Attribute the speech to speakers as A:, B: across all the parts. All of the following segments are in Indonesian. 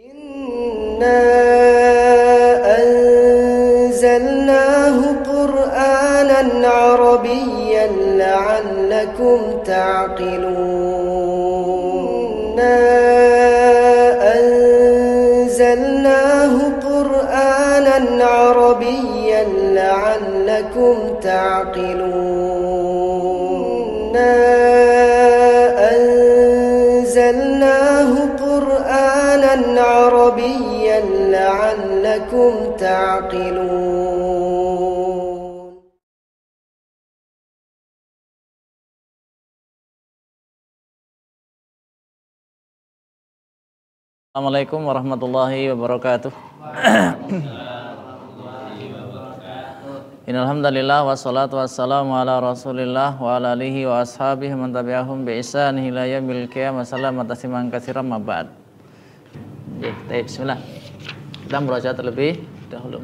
A: Inna anzalnahu Qur'anan Arabiyyan la'allakum ta'qilun. Anzalnahu Qur'anan Arabiyyan la'allakum ta'qilun. Anzalnahu Qur'anan Arabiyyan la'allakum ta'qilun.
B: Assalamualaikum warahmatullahi wabarakatuh. Innalhamdulillah wassalatu wassalamu ala rasulillah wa ala alihi wa ashabihi man tabi'ahum bi ihsan ila yaumil qiyamah. Assalamu tasliman katsiran ma ba'd. Bismillah. Kita berusaha terlebih dahulu.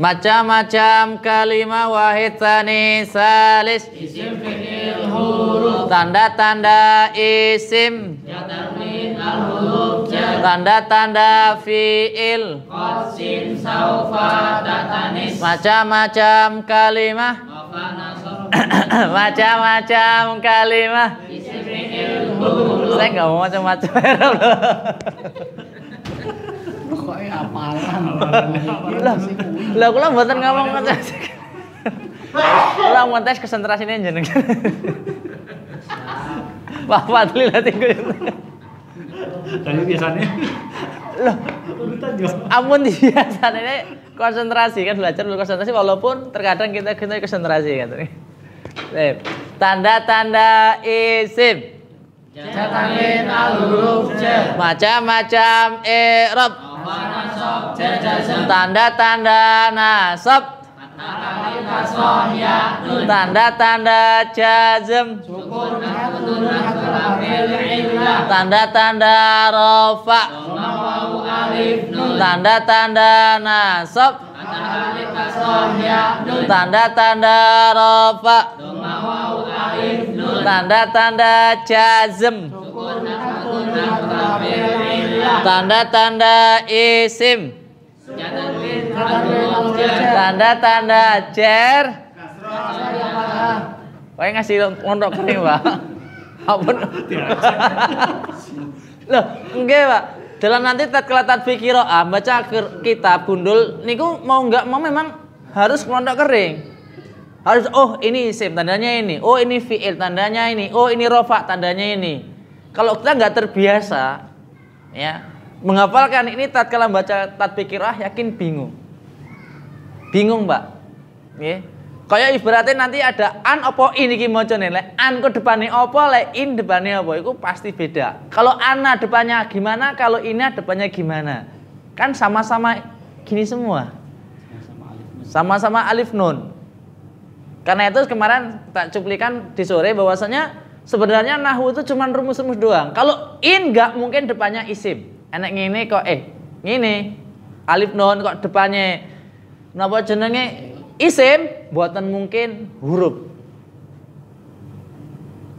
B: Macam-macam kalimah wahid tsani salis isim fi'il huruf tanda-tanda isim tanda-tanda fi'il qasin saufa tatanis macam-macam kalimah macam-macam kalimah isim fi'il huruf. Saya enggak mau macam-macam.
C: Pokoknya apalan.
B: Lah kula mboten ngomong macam-macam. Kula mau tes konsentrasine jenengan. Pak Fadli lah tinggal.
C: Tapi biasanya
B: loh, amun biasanya konsentrasi kan, belajar konsentrasi walaupun terkadang kita konsentrasi kan. Tanda-tanda isim
A: Jatamin al-huruf jar
B: macam-macam i'rab tanda-tanda nasab tanda-tanda jazm tanda-tanda rafa tanda-tanda nasab tanda-tanda rafa tanda-tanda jazm tanda-tanda isim tanda-tanda jar. Kayak ngasih mondok kering, Pak. Ampun. Loh, enggak, Pak. Dalam nanti tatkala tadbir qiraah baca kitab gundul niku mau enggak mau memang harus mondok kering. Harus ini isim tandanya ini, ini fi'il tandanya ini, ini rofa tandanya ini. Kalau kita enggak terbiasa ya menghafalkan ini tatkala baca tadbir qiraah yakin bingung. Bingung, Pak. Nggih. Kayak ibaratnya nanti ada an apa in iki macane. Lek an ku depane apa, lek in depane apa, itu pasti beda. Kalau ana depannya gimana, kalau ina depannya gimana. Kan sama-sama gini semua. Sama-sama alif nun. Karena itu kemarin tak cuplikan di sore bahwasanya sebenarnya nahwu itu cuma rumus-rumus doang. Kalau in enggak mungkin depannya isim. Enak ngene kok ngene. Alif nun kok depannya napa jenenge isim, buatan mungkin huruf.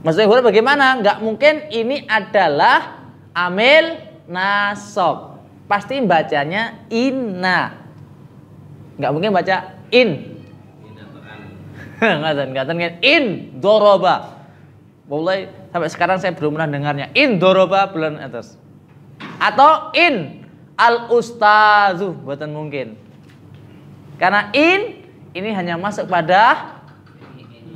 B: Maksudnya huruf bagaimana? Enggak mungkin ini adalah amil nasab. Pasti bacanya inna. Enggak mungkin baca in. Ngaten in doroba. Mulai sampai sekarang saya belum pernah dengarnya. In doroba bulan atas. Atau in al ustazu, buatan mungkin. Karena in ini hanya masuk pada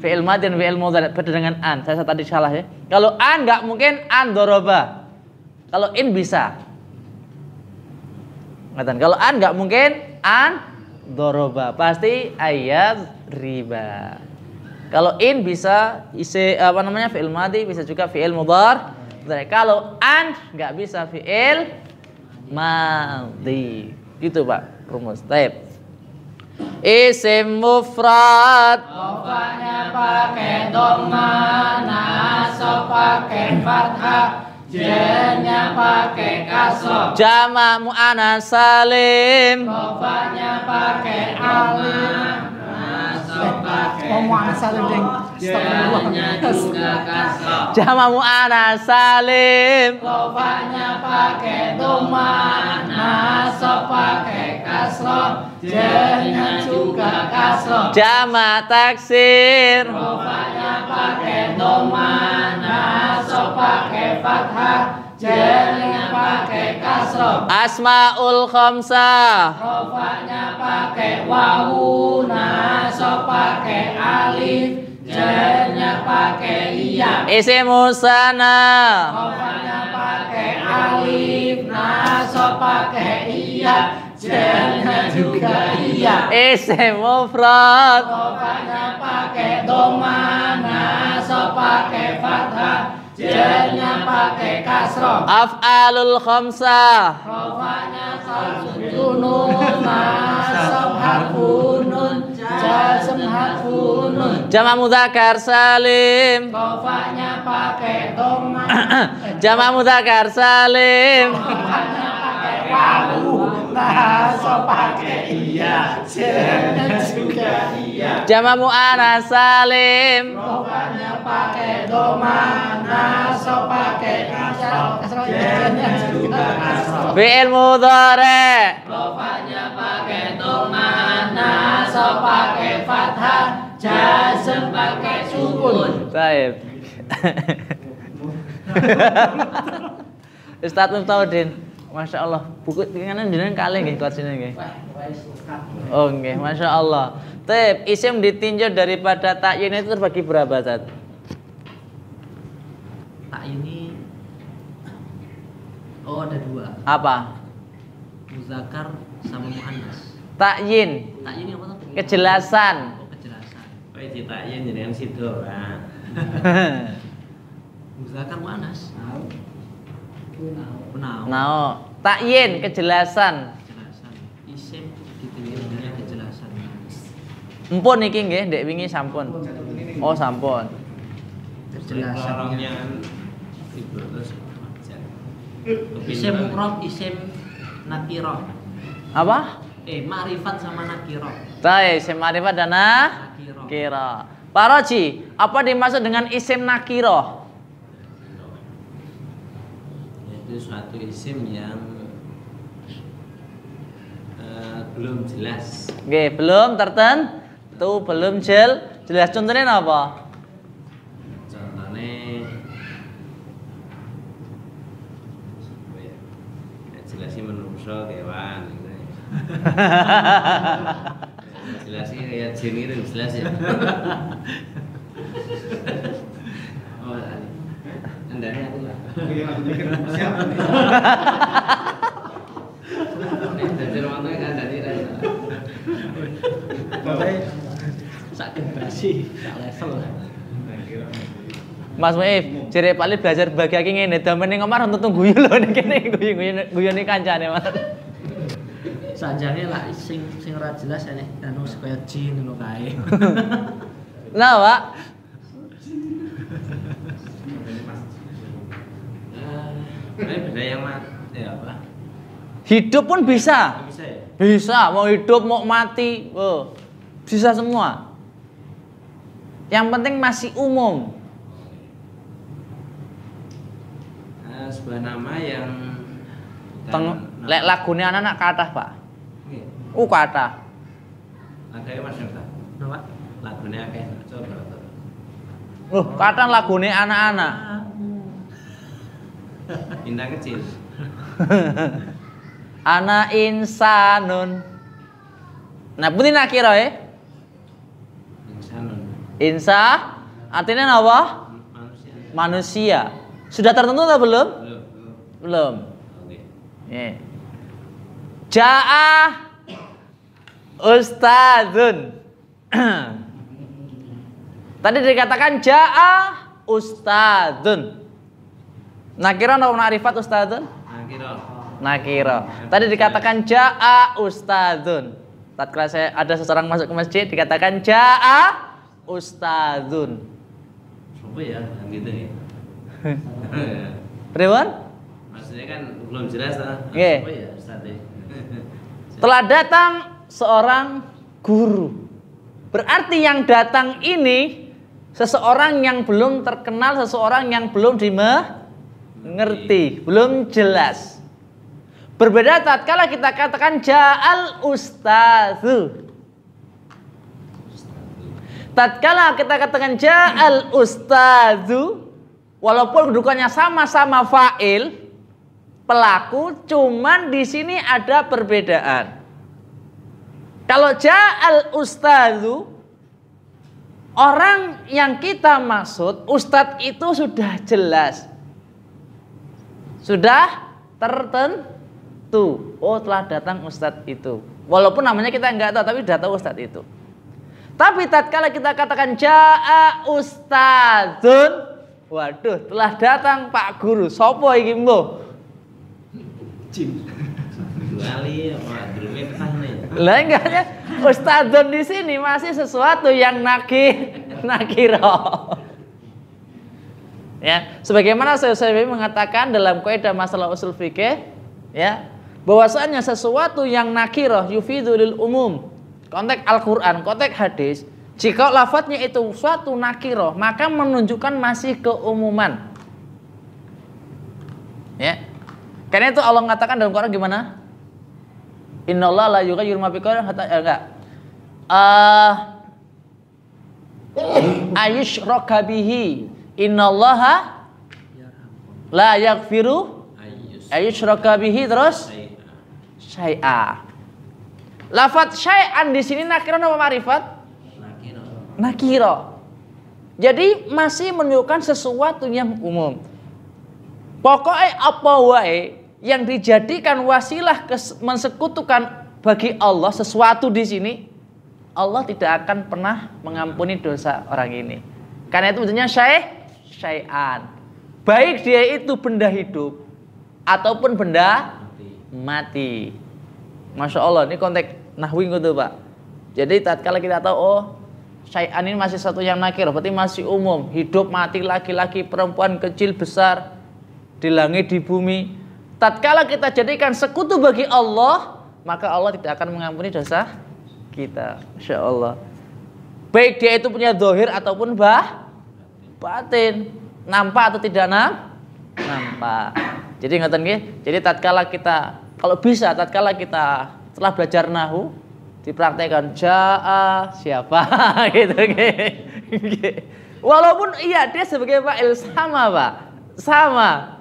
B: fi'il madhi dan fi'il mudhari, beda dengan an. Saya tadi salah ya. Kalau an enggak mungkin an doroba. Kalau in bisa. Ngatan. Kalau an enggak mungkin an doroba. Pasti ayat riba. Kalau in bisa fi'il madhi, bisa juga fi'il mudhari. Kalau an enggak bisa fi'il madhi. Gitu, Pak. Rumus. Baik. Isim mufrad
A: Rofanya pakai dhamma, nasab pakai fathah, jarnya pakai kasroh.
B: Jama' mu'annas salim
A: Rofanya pakai alif, nasab pakai
C: Ngomong anak salim ding.
A: J-nya juga kasroh.
B: Jamak muannas salim.
A: Rofanya pakai doma, nasab pakai kasroh, J-nya juga kasroh.
B: Jamak taksir.
A: Rofanya pakai doma, nasab pakai fathah, J-nya pakai kasroh.
B: Asmaul khamsah.
A: Rofanya pakai wawu, nasab pakai alif, J-nya pakai iya.
B: Isim musanna.
A: Rofanya pakai alif, nasab pakai iya, J-nya juga iya.
B: Isim mufrad.
A: Rofanya pakai doma, nasab pakai fathah, J-nya pakai kasroh.
B: Af'alul khamsah.
A: Rofanya sajunun, nasab harfunun, jazm harfunun.
B: Jamak mudzakkar salim.
A: Rofanya pakai doma,
B: Jamak mudzakkar salim.
A: rofanya pakai wawu, nasab pakai iya, J-nya juga iya.
B: Jamak muannas salim.
A: Rofanya pakai doma, nasab pakai kasroh, J-nya juga kasroh.
B: Fi'il mudhari'.
A: Rofanya pakai doma, nasab pakai fathah, jazm pakai sukun.
B: Baik. Ustaz Muftaudin, Masya Allah, buku dengan jenengan kali nggih kelas ini nggih. Oh nggih, Masya Allah. Tep, isim ditinjau daripada takyin itu terbagi berapa, Ustaz?
D: Tak ini ada dua,
B: Apa?
D: muzakkar sama muannas.
B: Takyin,
D: Tak ini apa tuh?
B: kejelasan.
D: Oh, kejelasan.
E: Kowe ditakin jenengan sido, Pak.
D: Muzakkar muannas. Penau.
B: Nah, takyin, kejelasan.
D: Kejelasan. Isim ditinggalnya kejelasan.
B: Empun iki nggih, ndek wingi sampun. Oh, sampun.
D: Kejelasannya.
E: Ibu terus.
D: Isim mufrad, isim nakirah.
B: Apa?
D: Ma'rifat sama nakirah.
B: Baik, isim ma'rifat dan nakirah. Pak Roji, apa dimaksud dengan isim nakirah?
E: Itu suatu isim yang belum jelas.
B: Nggih, belum tertentu, belum jelas. Contohnya apa?
E: Contohnya jelasnya menungso kewan gitu. Jelasnya kayak jin itu jelas ya. Oh, andanya aku lah. Dari rumahnya kan dari rasa.
D: Sak generasi, sak level.
B: Mas Muif, jere paling belajar bagi iki ngene, damene ngomar untuk guyu lho ning kene guyu-guyune kancane, Mas.
D: Sanjane lah sing ora jelas ene anu kaya jin ngono kae.
B: Nah, Pak.
E: Ini beda yang mati apa?
B: Hidup pun bisa.
E: Bisa ya?
B: Bisa, mau hidup, mau mati. Oh, bisa semua. Yang penting masih umum.
E: Sebuah nama yang
B: Lek lagune anak-anak kathah, Pak.
E: Nggih.
B: Kathah.
E: Akeh Mas Nurta.
D: Napa?
E: Lagune akeh. Coba.
B: Kathah lagune anak-anak.
E: Bintang kecil.
B: Ana insanun. Nah, putih nakira
E: Insanun.
B: Insa artinya apa?
E: Manusia.
B: Manusia. Sudah tertentu atau belum?
E: Belum.
B: Belum.
E: Oke.
B: Ja'a ustadzun. Tadi dikatakan ja'a ustadzun. Nakira atau ma'rifat ustadzun? Nakira. Tadi dikatakan ja'a ustadzun. Tatkala saya ada seseorang masuk ke masjid dikatakan ja'a ustadzun.
E: Apa ya? Gitu ya.
B: Pripun?
E: Maksudnya kan belum jelas lah.
B: Nggih.
E: Apa ya, Ustaz?
B: Telah datang seorang guru. Berarti yang datang ini seseorang yang belum terkenal, seseorang yang belum dimengerti, belum jelas. Berbeda tatkala kita katakan ja'al ustadzu. Tatkala kita katakan ja'al ustadzu, walaupun kedudukannya sama-sama fa'il, pelaku, cuman di sini ada perbedaan. Kalau ja'al ustadzu, orang yang kita maksud, ustadz itu sudah jelas, sudah tertentu. Oh, telah datang ustadz itu. Walaupun namanya kita nggak tahu, tapi sudah tahu ustadz itu. Tapi tatkala kita katakan ja'a ustadzun, waduh, telah datang Pak Guru. Sopo iki mbok?
C: Jin.
E: Kali apa durunge petahne.
B: Lah enggaknya ustadzun di sini masih sesuatu yang nakiro. Ya, sebagaimana saya mengatakan dalam kaidah masalah usul fikih, ya, bahwasanya sesuatu yang nakiro yufidu lil umum. Konteks Al-Qur'an, konteks hadis, jika lafadznya itu suatu nakiro, maka menunjukkan masih keumuman. Ya. Karena itu Allah mengatakan dalam Quran gimana? Innallaha la yughayyiru ma biqaumin hatta enggak. Ayusyraka bihi. Innallaha la yaghfiru ayusyraka bihi terus syai'a. Lafaz syai'an di sini nakiro apa ma'rifat? Nakiro. Jadi masih menunjukkan sesuatu yang umum. Pokoknya apa wae yang dijadikan wasilah mensekutukan bagi Allah sesuatu di sini, Allah tidak akan pernah mengampuni dosa orang ini. Karena itu bentuknya syai'an. Baik dia itu benda hidup ataupun benda mati. Masya Allah, ini konteks nahwi gitu Pak. Jadi tatkala kita tahu, oh syai'an ini masih satu yang nakir, berarti masih umum. Hidup, mati, laki-laki, perempuan, kecil, besar, di langit, di bumi. Tatkala kita jadikan sekutu bagi Allah, maka Allah tidak akan mengampuni dosa kita. Masya Allah. Baik dia itu punya zahir ataupun batin. Nampak atau tidak nampak. Jadi ngoten nggih. Jadi tatkala kita, kalau bisa tatkala kita setelah belajar nahwu dipraktekkan jaa siapa gitu nggih. Walaupun iya dia sebagai fa'il sama, Pak. Sama.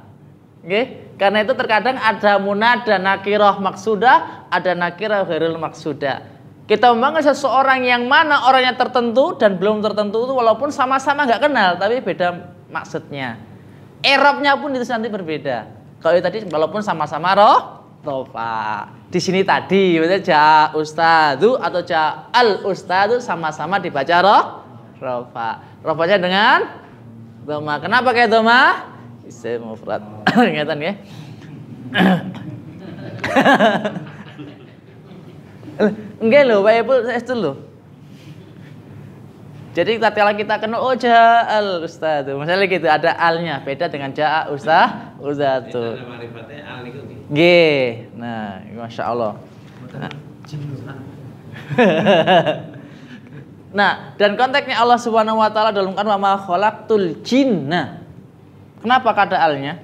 B: Nggih. Karena itu terkadang ada munada nakirah maksudah, ada nakirah ghairul maksudah. Kita membangun seseorang yang mana orangnya tertentu dan belum tertentu itu walaupun sama-sama nggak kenal tapi beda maksudnya. I'rabnya pun itu nanti berbeda. Kalau tadi walaupun sama-sama rofa. Di sini tadi maksudnya ja ustadzu atau ja al ustadzu sama-sama dibaca rofa. Rofanya dengan dhamma. Kenapa kayak dhamma? Isim mufrad. Ngeten nggih. Enggak lho, Pak Ipul saestu lho. Jadi tatkala kita kenal oh ja'al ustadz, misalnya gitu ada alnya, beda dengan ja'a ustadz.
E: Nama marifatnya al niku nggih.
B: Nggih. Nah, Masya Allah. Nah, dan konteksnya Allah Subhanahu wa taala dalam Quran wa ma khalaqtul jinna. Kenapa kada alnya?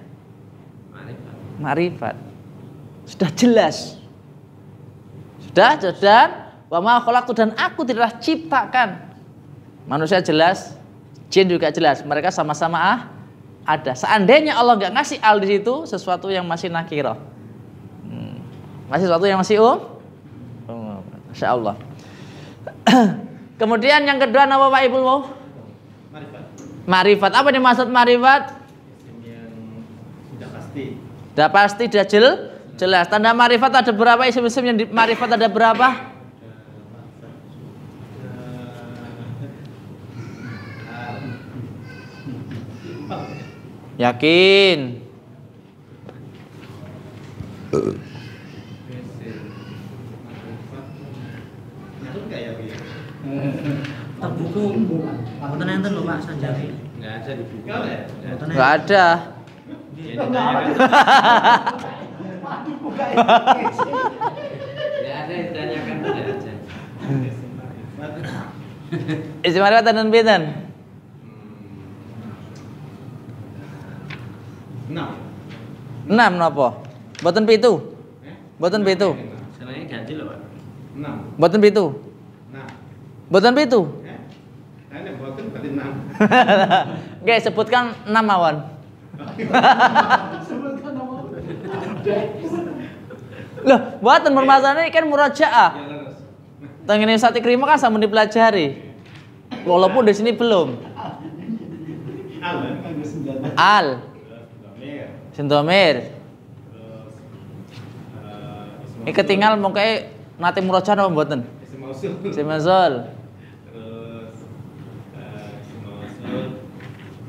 B: Ma'rifat. Sudah jelas. Sudah wa ma khalaqtu dan aku tidaklah ciptakan. Manusia jelas, jin juga jelas. Mereka sama-sama ada. Seandainya Allah nggak ngasih al di situ, sesuatu yang masih nakirah. Masih sesuatu yang masih Masya Allah. Kemudian yang kedua nama Pak Ibu mau? Marifat. Apa yang dimaksud marifat?
C: Yang sudah pasti.
B: Sudah pasti, sudah jelas. Tanda marifat ada berapa? Isim-isim yang di marifat ada berapa? Yakin?
D: Terbuku. Mboten enten lho Pak Sanjari.
E: Enggak ada dibuka ya.
B: Enggak ada.
E: Enggak ada ditanyakan tidak aja.
B: Isim ma'rifat dan pinten?
C: 6.
B: 6 napa? Mboten 7. Mboten 7.
E: Senengnya ganti loh, Pak.
C: 6.
B: Mboten 7.
C: Nah,
B: Mboten 7.
C: ini buatan berarti 6.
B: Nggih, sebutkan 6 mawon. Loh, mboten permasalahan ini kan murajaah.
C: Ya terus.
B: Tengene Ustaz Ikrimah kan sampun dipelajari. Walaupun di sini belum. Al,
C: Domir.
B: Sindomir.
C: Terus
B: Ini ketinggal mongke nate murajaah apa mboten?
C: isim mausul.
B: Isim mausul.
C: Terus isim mausul,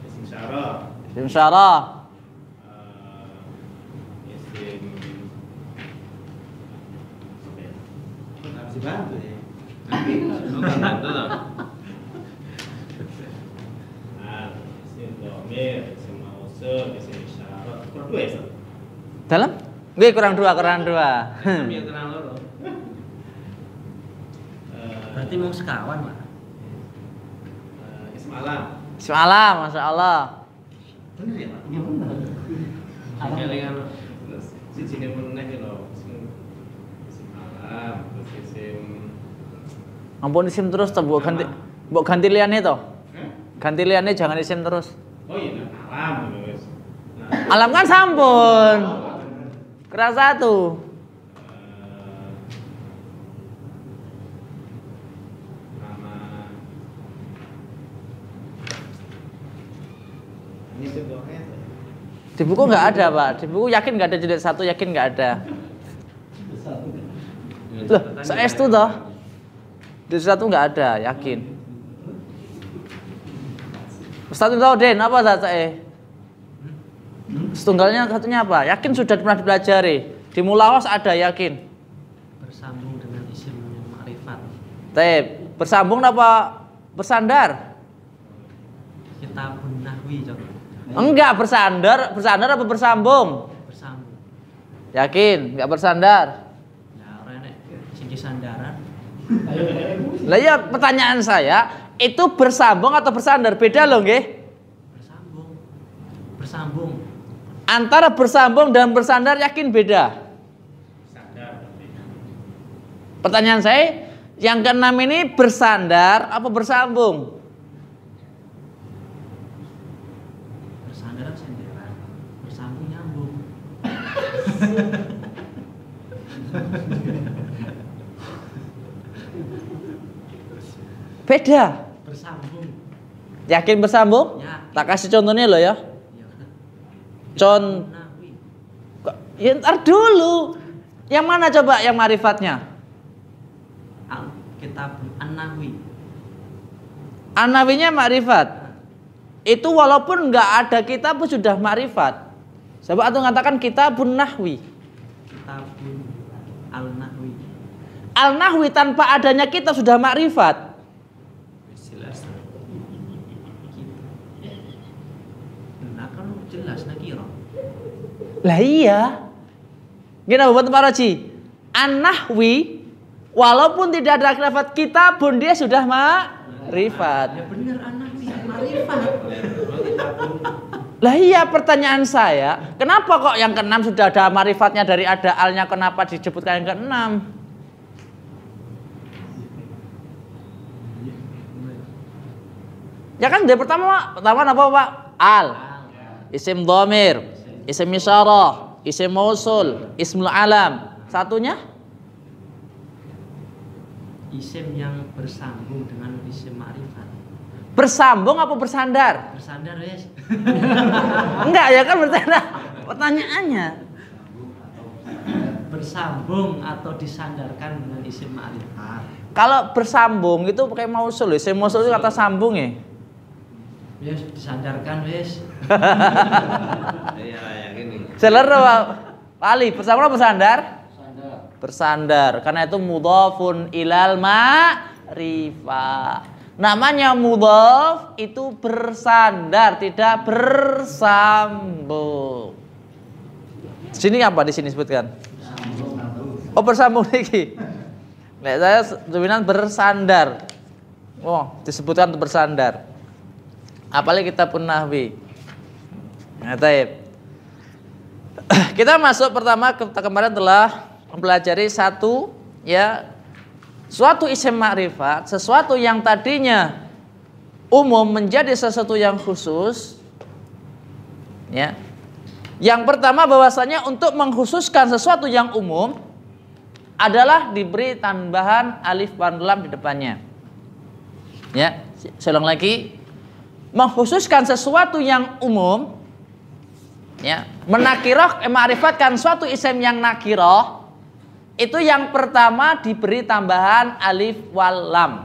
C: isim syarah,
B: Isim syarah.
C: isim nggak bisa bantu ya.
E: Bukan bantu loh.
C: Isim domir, isim mausul, isim syarah. Kurang 2 ya, Ustaz?
B: Dalam? Nggih, kurang 2.
E: Yang tenang loro.
D: Berarti mau sekawan, Pak.
C: Isim alam.
B: Isim alam, Masya Allah.
C: Bener ya, Pak?
A: Ya bener.
E: Kelingan
C: Terus sijine meneh lho, isim alam, terus isim
B: Ampun isim terus toh, mbok ganti liyane toh. Ganti liyane jangan isim terus.
C: Oh iya, alam terus.
B: Alam kan sampun. Keras 1.
C: Nama ini sebelumnya
B: Di buku nggak ada, Pak. Di buku yakin nggak ada jilid 1, yakin nggak ada. Loh, saestu toh. Jilid 1 nggak ada, yakin. Ustaz tahu Den, apa sae? Setunggalnya satunya apa? Yakin sudah pernah dipelajari. Di Mulawas ada, yakin.
D: Bersambung dengan isim ma'rifat.
B: Taib, bersambung apa bersandar?
D: Kitabun nahwi, Cok.
B: Enggak, bersandar apa bersambung?
D: Bersambung.
B: Yakin, enggak bersandar.
D: Ya ora nek sing sandaran
B: Lah ya pertanyaan saya, itu bersambung atau bersandar? Beda loh, nggih.
D: bersambung. Bersambung.
B: Antara bersambung dan bersandar yakin beda.
C: sadar.
B: Pertanyaan saya, yang keenam ini bersandar apa bersambung?
D: Bersandaran senderan. Bersambung nyambung.
B: Beda.
D: Bersambung.
B: Yakin bersambung?
D: Ya.
B: Tak kasih contohnya loh ya.
D: Ya.
B: Con,
D: Nahwi.
B: ya ntar dulu. Yang mana coba yang marifatnya?
D: Kitabun an-nahwi.
B: Anawinya makrifat. Itu walaupun nggak ada kitab pun sudah makrifat. Sebab atau mengatakan kitabun nahwi.
D: Kitabun al-nahwi.
B: Al-nahwi tanpa adanya kitab sudah makrifat.
E: Jelas.
D: Nah kan jelas nakira.
B: Lah iya. Gini buat Pak Roji. An-nahwi walaupun tidak ada lafaz kitabun dia sudah makrifat.
D: Ya bener an-nahwi ma'rifat.
B: Lah iya, pertanyaan saya, kenapa kok yang keenam sudah ada marifatnya dari ada alnya, kenapa disebutkan yang keenam? Ya kan dari pertama apa Pak? Al, isim dhamir, isim isyarah, isim mausul, ismul alam. Satunya
D: Isim yang bersambung dengan isim ma'rifat.
B: bersambung apa bersandar?
D: Bersandar wes.
B: Enggak ya kan bersandar. Pertanyaannya.
D: Bersambung atau disandarkan dengan isim ma'rifat.
B: Kalau bersambung itu pakai mausul, isim mausul itu kata sambung ya.
D: Wes disandarkan wes.
E: Iya, yakin nih.
B: Seler Pak Ali, bersambung apa bersandar? Bersandar. Karena itu mudhafun ilal ma'rifah. Namanya mudhaf itu bersandar, tidak bersambung. Sini apa di sini sebutkan? Oh bersambung lagi. Nek saya dominan bersandar. Oh, disebutkan untuk bersandar. Apalagi kita pun nahwi. Nah, taib. Kita masuk pertama, kita kemarin telah mempelajari satu ya, suatu isim ma'rifat, sesuatu yang tadinya umum menjadi sesuatu yang khusus. Ya. Yang pertama bahwasanya untuk mengkhususkan sesuatu yang umum adalah diberi tambahan alif wan lam di depannya. Ya, saya ulang lagi. Mengkhususkan sesuatu yang umum, ya, menakirah, ma'rifatkan suatu isim yang nakirah, itu yang pertama diberi tambahan alif wal lam.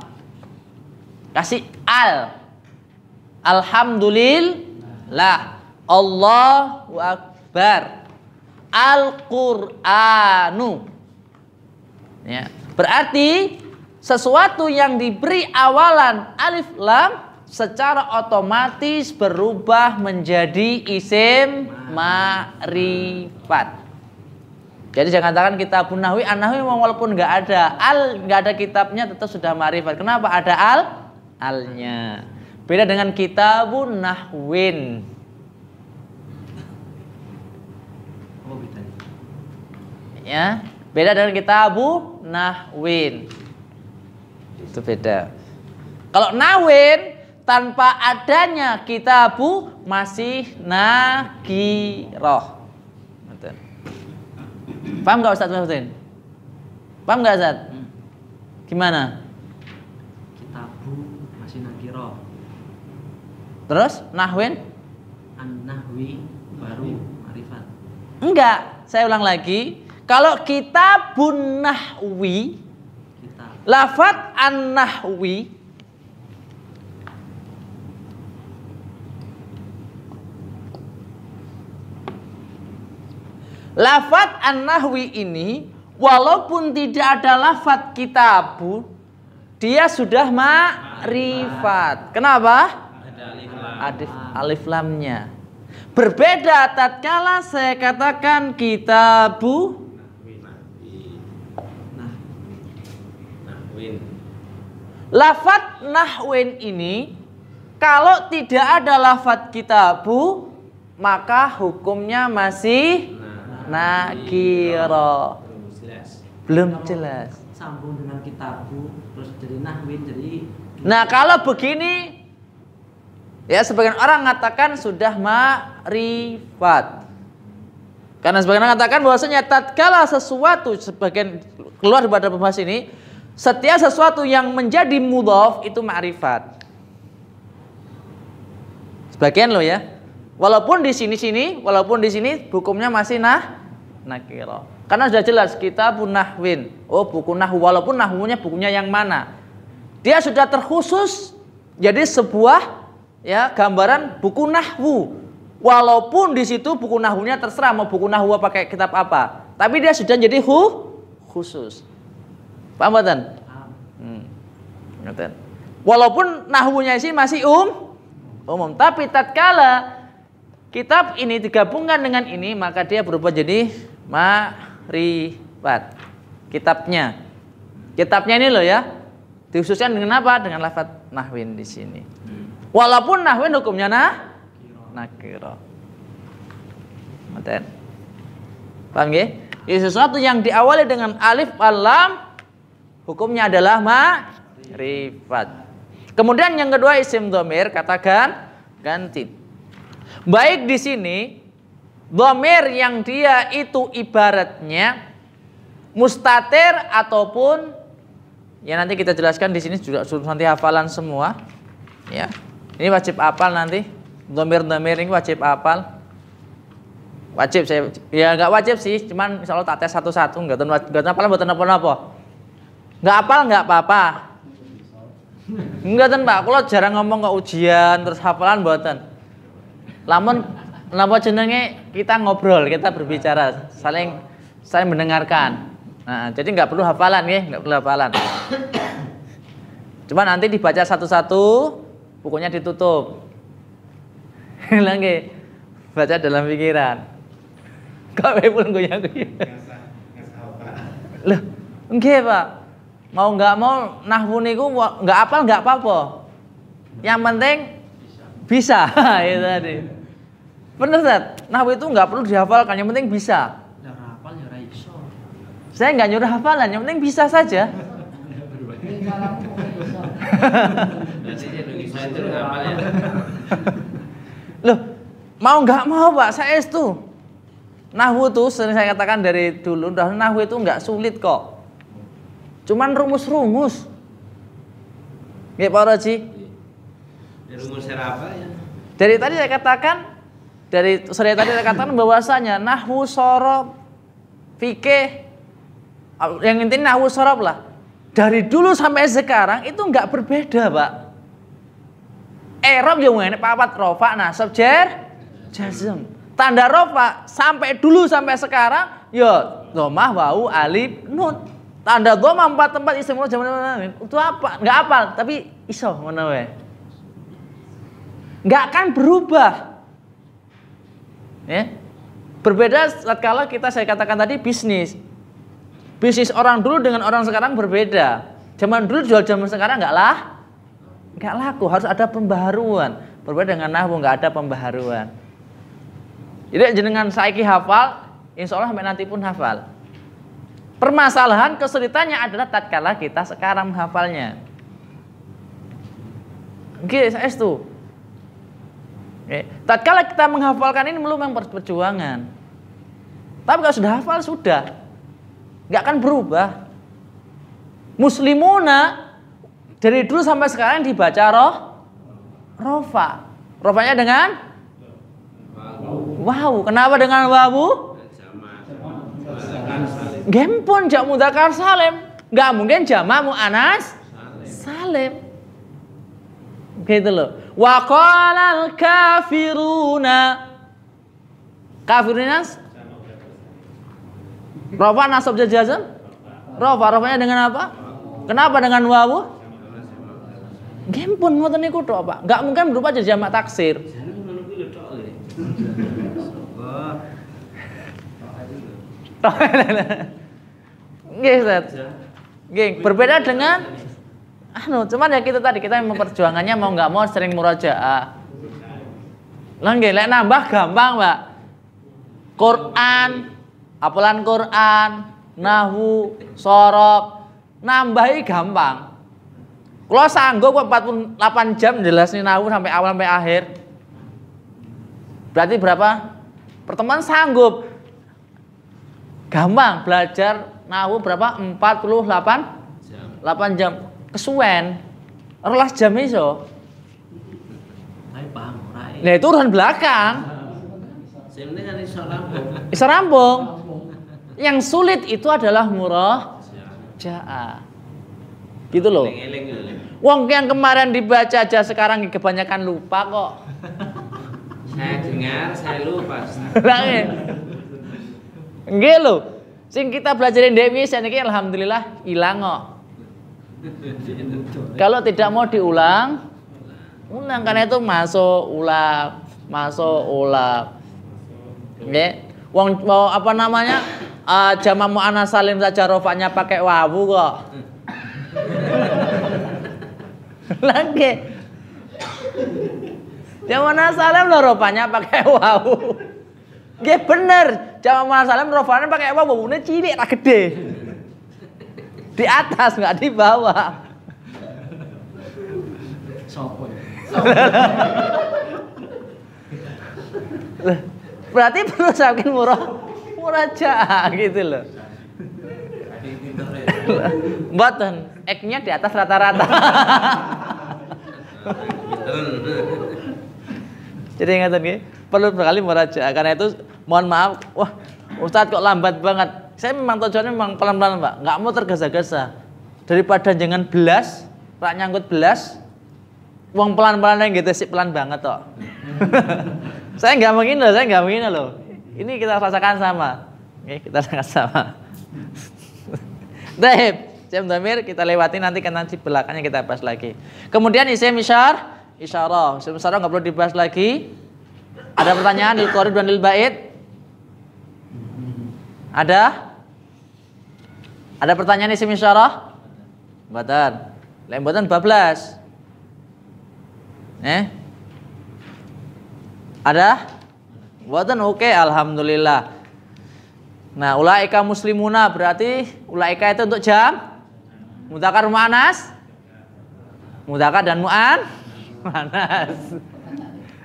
B: Kasih al. Alhamdulillah. Allahu akbar. Al-Qur'anu. Ya, berarti sesuatu yang diberi awalan alif lam secara otomatis berubah menjadi isim ma'rifat. Jadi jangan katakan kitabun nahwi, an-nahwi walaupun nggak ada kitabnya tetap sudah ma'rifat. Kenapa ada alnya? Beda dengan kitabun nahwin.
E: Oh, beda.
B: Ya, beda dengan kitabu nahwin. Itu beda. Kalau nahwin tanpa adanya kitabu masih nakiroh. Paham nggak Ustadz Mahmudin? Paham nggak Ustadz? Gimana?
D: Kitabu masih nakiroh.
B: Terus nahwin?
D: An-nahwi baru ma'rifat.
B: Enggak, saya ulang lagi. Kalau kitabun nahwi,
D: Kitab.
B: lafadz an-nahwi lafadz an-nahwi ini walaupun tidak ada lafadz kitabu, dia sudah ma'rifat. Kenapa?
E: Ada
B: Alif lamnya. Berbeda tatkala saya katakan kitabu
E: nahwin.
B: lafadz nahwin ini kalau tidak ada lafadz kitabu maka hukumnya masih nakiro. Belum jelas.
D: Sambung dengan kitabu terus jadi nahwin jadi.
B: Nah, kalau begini ya sebagian orang mengatakan sudah ma'rifat. Karena sebagian orang mengatakan bahwasanya tatkala sesuatu sebagian keluar daripada pembahas ini, setiap sesuatu yang menjadi mudhaf itu ma'rifat. Sebagian loh ya. Walaupun di sini hukumnya masih nakiro. Karena sudah jelas kitabun nahwin. Oh, buku nahwu, walaupun nahwunya bukunya yang mana. Dia sudah terkhusus jadi sebuah ya gambaran buku nahwu. Walaupun di situ buku nahwunya terserah mau buku nahwu pakai kitab apa. Tapi dia sudah jadi khusus. Paham mboten? Ngoten. Walaupun nahwunya sih masih umum, tapi tatkala kitab ini digabungkan dengan ini maka dia berubah jadi ma'rifat. Kitabnya ini loh ya. Dikhususkan dengan apa? Dengan lafadz nahwin di sini. Walaupun nahwin hukumnya nakiro. Ngoten. Paham nggih? Ini sesuatu yang diawali dengan alif lam hukumnya adalah ma'rifat. Kemudian yang kedua isim dhamir katakan ganti. Baik di sini dhamir yang dia itu ibaratnya mustatir ataupun ya nanti kita jelaskan di sini juga nanti hafalan semua. Ya. Ini wajib hafal nanti. Dhamir-dhamir ini wajib hafal. Wajib saya ya enggak wajib sih, cuman insyaallah tak tes satu-satu enggak hafal mboten apa-apa. Enggak hafal enggak apa-apa. Enggak ten Pak, kula jarang ngomong ke ujian terus hafalan mboten. Lamun napa jenenge kita ngobrol, kita berbicara, saling mendengarkan. Nah, jadi enggak perlu hafalan nggih, enggak perlu hafalan. Cuma nanti dibaca satu-satu, bukunya ditutup. Lagi baca dalam pikiran. Kok pun goyang-goyang. Loh, nggih Pak. mau nggak mau nahwu niku nggak apal nggak apa-apa. Yang penting bisa. Itu tadi. Bener Ustaz, nahwu itu nggak perlu dihafalkan, yang penting bisa.
D: Lah hafal ya ora iso.
B: Saya nggak nyuruh hafalan, yang penting bisa saja.
E: Berarti Indonesia itu apa ya?
B: Loh, mau nggak mau Pak, saya itu. Nahwu tuh sering saya katakan dari dulu, nahwu itu nggak sulit kok. Cuman rumus-rumus. Nggih Pak Roji?
E: Rumus apa ya?
B: Dari tadi saya katakan bahwasanya nahwu, shorof, fikih, yang intinya nahwu shorof lah. Dari dulu sampai sekarang itu nggak berbeda, Pak. I'rab yang ngene papat rofa, nasab, jar, jazm. Tanda rofa sampai dulu sampai sekarang ya dhammah, wawu, alif, nun. Tanda dhammah 4 tempat isim mufrad jamak itu apa? Enggak hafal, tapi iso ngono wae. Enggak akan berubah. Ya. Berbeda tatkala saya katakan tadi bisnis. Bisnis orang dulu dengan orang sekarang berbeda. Zaman dulu jual zaman sekarang enggak laku, harus ada pembaharuan. Berbeda dengan nahwu enggak ada pembaharuan. Jadi jenengan saiki hafal, insya Allah sampai nanti pun hafal. Permasalahan kesulitannya adalah tatkala kita sekarang menghafalnya. Oke, saya itu. Tatkala kita menghafalkan ini belum yang perjuangan. Tapi kalau sudah hafal sudah, nggak akan berubah. Muslimuna dari dulu sampai sekarang dibaca rofa. Rofanya dengan wow. Kenapa dengan wawu? Gempon jak mudzakkar salim. Nggak mungkin jamak muannas salim. Gitu loh. Wa qalal kafiruna. Kafiruna rofa nasab jazm. Rofanya dengan apa? Kenapa dengan wawu? Gempon ngoten niku tok, Pak. Nggak mungkin berubah jadi jamak taksir. Nggih, Ustaz. Nggih, berbeda dengan cuman ya kita tadi kita memperjuangannya mau nggak mau sering murajaah. Lah nggih, lek nambah gampang, Pak. Quran, hafalan Quran, nahwu, shorof, nambahi gampang. Kalau sanggup 48 jam jelasin nahwu sampai awal sampai akhir. Berarti berapa? Pertemuan sanggup. Gampang belajar nahwu berapa? 8 jam. Kesuwen. 12 jam iso.
D: Ayo paham ora.
B: Nah itu urusan belakang.
E: Sing penting kan iso rampung.
B: Bisa rampung. Yang sulit itu adalah murajaah. Gitu loh. Wong yang kemarin dibaca aja sekarang kebanyakan lupa kok.
E: Saya dengar, saya lupa.
B: Nggih lho. Sing kita belajarin Dewi saniki alhamdulillah ilang kok. Kalau tidak mau diulang, karena itu masuk ulang. Nggih. Wong apa namanya? Jamak muannats salim saja rofanya pakai wawu kok. Lagi. Jamak muannats salim lho rofanya pakai wawu. Nggih bener, jamak muannats salim rofanya pakai wawu, wawune cilik ra gede. Di atas enggak di bawah.
D: Sopo ya?
B: Berarti perlu saking murajaah gitu loh. Mboten, X-nya di atas rata-rata. Jadi ingat nggih, perlu sekali murajaah. Karena itu mohon maaf, wah Ustadz kok lambat banget. Saya memang tujuannya memang pelan-pelan, Pak. Nggak mau tergesa-gesa. Daripada jangan belas, rak nyangkut belas, wong pelan-pelan yang gitu sih pelan banget kok. Saya nggak menghina loh. Ini kita rasakan sama. Oke, kita rasakan sama. Baik, Jam Damir kita lewati nanti belakangnya kita bahas lagi. Kemudian isim isyarah. Isim isyarah nggak perlu dibahas lagi. Ada pertanyaan di Qorib dan lil bait? Ada pertanyaan isim isyarah? Mboten. Lek mboten bablas. Ada? Mboten, oke, alhamdulillah. Nah, ulaika muslimuna berarti ulaika itu untuk jam mudzakkar muannas, mudzakkar dan muannas.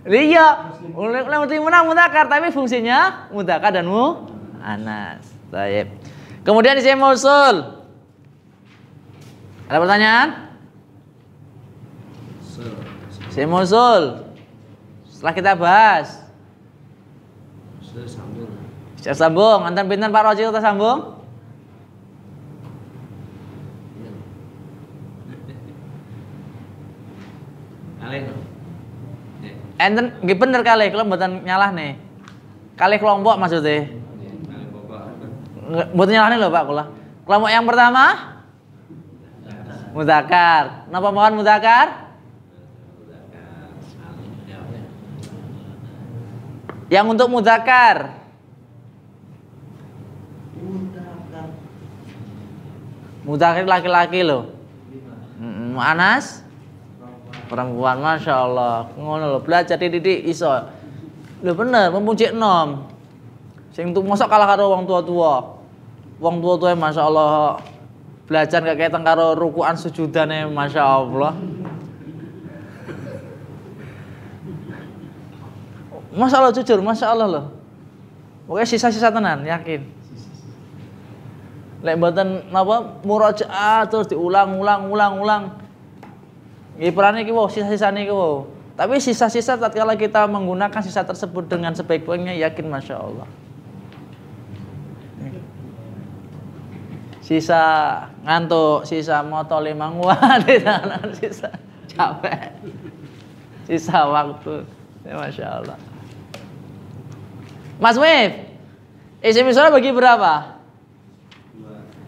B: Iya, muslimuna mudzakkar tapi fungsinya mudzakkar dan muannas. Baik. Kemudian isim mausul. Ada pertanyaan? Isim mausul. Setelah kita bahas. Sudah sambung. Anten pinten Pak Roji kita sambung? Enten nggih bener kali kalau mboten nyalah nih. Kali kelompok maksudnya. Mboten nyalah nih lho Pak kula. Kelompok yang pertama mudzakkar. Napa mawon mudzakkar? Yang untuk mudzakkar. Mudzakkar laki-laki loh. Muannas perempuan, masya Allah. Ngono loh, belajar dididik iso. Lho bener, memuji nom. Sing tuh mosok kalah karo wong tua-tua. Wong tua-tua masya Allah. Belajar gak kayak karo rukuan sujudane, masya Allah. Masya Allah jujur, masya Allah loh. Pokoknya sisa-sisa tenan, yakin. Lek mboten napa murajaah terus diulang. Nggih perane iki sisa-sisane iki Tapi sisa-sisa tatkala kita menggunakan sisa tersebut dengan sebaik-baiknya yakin masya Allah. Sisa ngantuk, sisa moto limang sisa capek. Sisa waktu. Ya, masya Allah. Mas Mif, isim isyarah bagi berapa?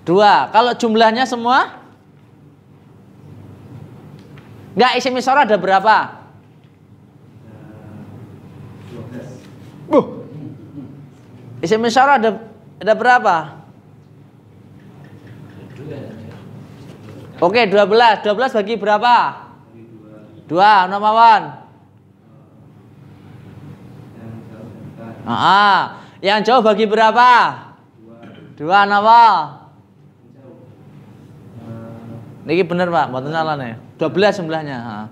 B: 2. Kalau jumlahnya semua? Enggak, isim isyarah ada berapa? 12. Isim isyarah ada berapa? Oke, 12. 12 bagi berapa? 2. Nomawan. Yang jauh bagi berapa? 2. Napa? Niki bener Pak, mboten salah nih. 12 jumlahnya.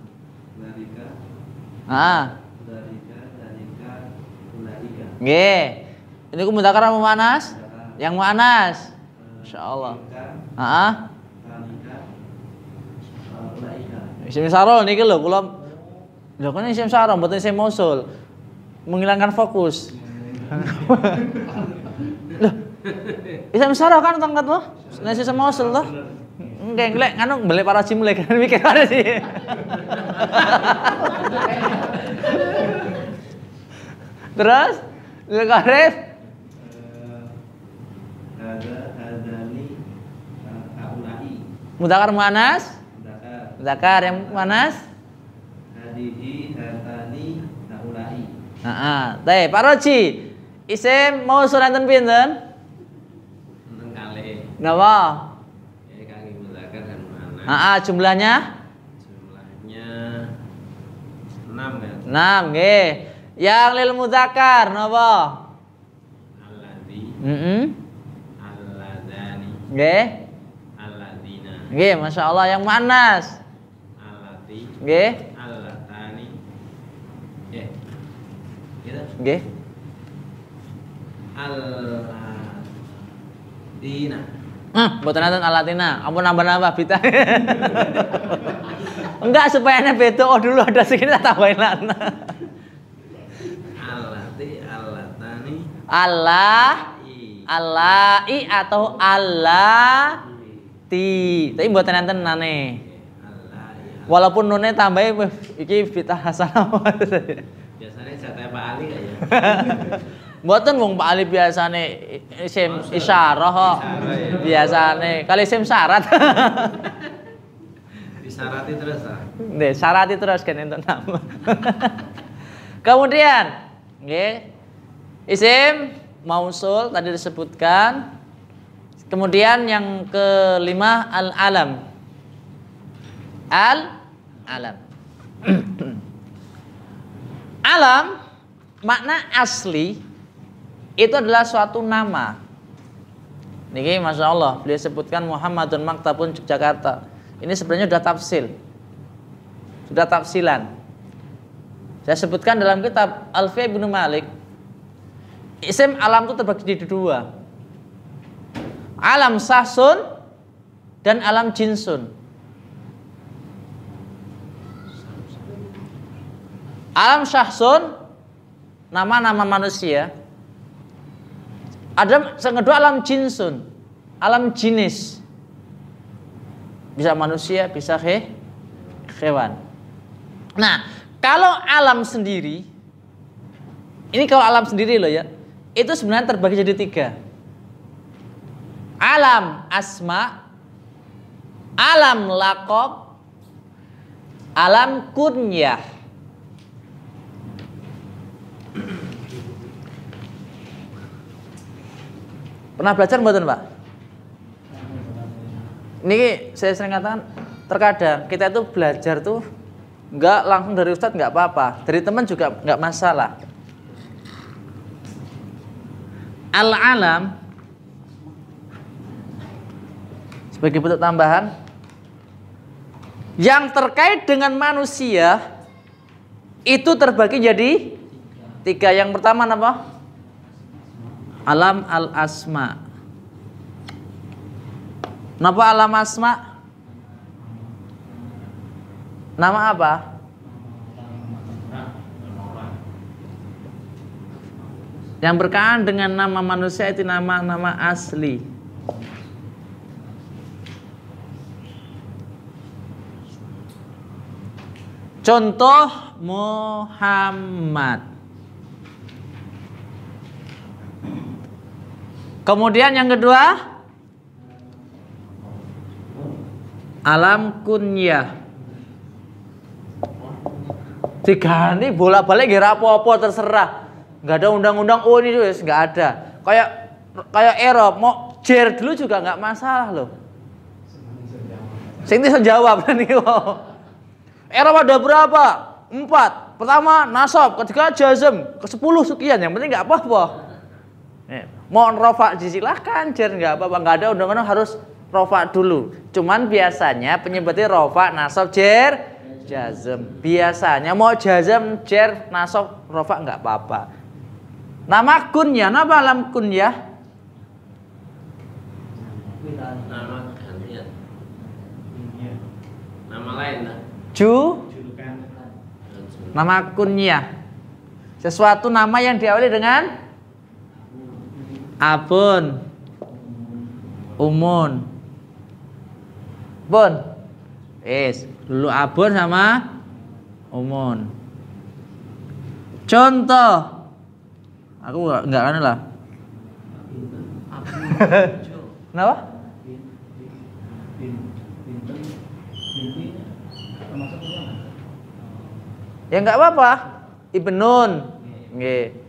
B: Nggih. Ini ku mudzakkar apa muannas? Yang muannas. Masyaallah. Isim isyarah niki lho kula. Lho kan isim isyarah mboten isim mausul. Menghilangkan fokus. Loh. Isim isyarah kan tangkat loh. Nek isim mausul loh. Enggak, ngelek nganu beli para jim lek kan mikir ada sih. Terus Lek Arif
E: hadani haulai.
B: mudzakkar muannas? Mudzakkar yang muannas?
E: Hadihi hatani haulai.
B: Heeh. Teh Pak Roji, isim mausul enten pinten?
E: Enten kalih.
B: Napa? Jumlahnya?
E: Jumlahnya 6 ya.
B: 6 nggih. Yang lil mudzakkar napa?
E: Alladzi. Alladzani.
B: Nggih.
E: Alladzina.
B: Nggih, masyaallah. Yang muannas?
E: Alladzi.
B: Nggih.
E: Allatani. Gitu.
B: Nggih.
E: Alladina.
B: Mboten nonton alatina, ampun nambah-nambah bita. Enggak supaya ane beda dulu ada segini tak tambahin lana.
E: Allati, allatani.
B: Allai atau allati. Tapi mboten nonton nane. Walaupun nune tambahin iki bita hasanah.
E: Biasanya jatah Pak Ali gak ya?
B: Mboten wong Pak Ali biasane isim isyarah kok. Biasane kali isim syarat.
E: Disarati terus ah.
B: Nggih, syarati terus kan entuk nama. Kemudian nggih isim mausul tadi disebutkan. Kemudian yang kelima al-alam. Alam. Alam makna asli itu adalah suatu nama. Niki Masya Allah, beliau sebutkan Muhammadun Maktabun Yogyakarta. Ini sebenarnya sudah tafsil, sudah tafsilan. Saya sebutkan dalam kitab Alfiyah Ibnu Malik, isim alam itu terbagi jadi dua. Alam sahsun dan alam jinsun. Alam syahsun, nama-nama manusia. Ada yang kedua alam jinsun, alam jenis. Bisa manusia, bisa hewan. Nah, kalau alam sendiri, ini kalau alam sendiri loh ya, itu sebenarnya terbagi jadi tiga. Alam asma, alam laqab, alam kunyah. Pernah belajar mboten, Pak? Ini saya sering katakan, terkadang kita itu belajar tuh enggak langsung dari ustadz enggak apa-apa, dari teman juga enggak masalah. Al-alam sebagai bentuk tambahan yang terkait dengan manusia itu terbagi jadi tiga. Yang pertama apa? Alam al-asma. Kenapa alam asma? Nama apa? Yang berkaitan dengan nama manusia itu nama-nama asli. Contoh Muhammad. Kemudian yang kedua alam kunyah. Diganti bolak-balik nggih apa-apa terserah. Enggak ada undang-undang oh ini wis enggak ada. Kayak Eropa mau jer dulu juga enggak masalah loh. Sing iso jawab niku. Eropa ada berapa? 4. Pertama nasab, ketiga jazm, ke-10 sekian. Yang penting enggak apa-apa. Mau rofa disilahkan, jer nggak apa-apa, nggak ada undang-undang harus rofa dulu. Cuman biasanya penyebutnya rofa, nasab, jer, jazm. Biasanya mau jazm, jer, nasab, rofa nggak apa-apa. Nama kunyah, nama alam kunyah?
E: Nama gantian. Nama lain lah.
B: Nama kunyah. Sesuatu nama yang diawali dengan abun, umun, bun, dulu abun sama umun. Contoh, aku nggak kan lah. Kenapa? Ya nggak apa-apa, ibnun, nggih.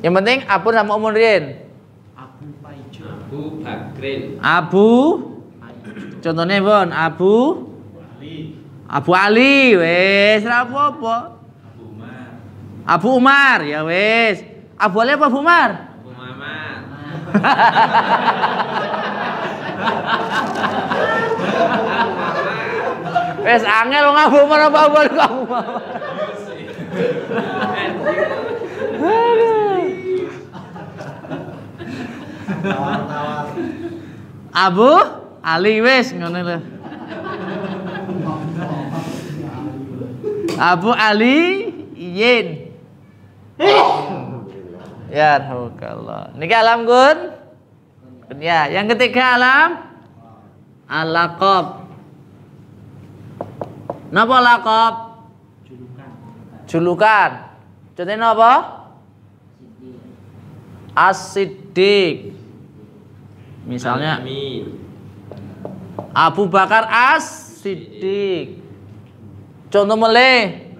B: Yang penting abun sama umur Rin.
E: Abu Bakrin.
B: Contohnya Bon, Abu Ali, wes apa-apa. Abu Umar, ya wes. Abu Ali apa Abu Umar?
E: Abu Muhammad.
B: Wes angel wong Abu Umar apa Abu Ali Abu Muhammad. Abu Ali wes ngono lho. Abu Ali Yin. Ya Allah. Niki alam kun. Ya, yang ketiga alam al-laqab. Napa laqab? Julukan. Contohnya napa? As-Siddiq. Misalnya Abu Bakar As-Siddiq. Contoh meleh.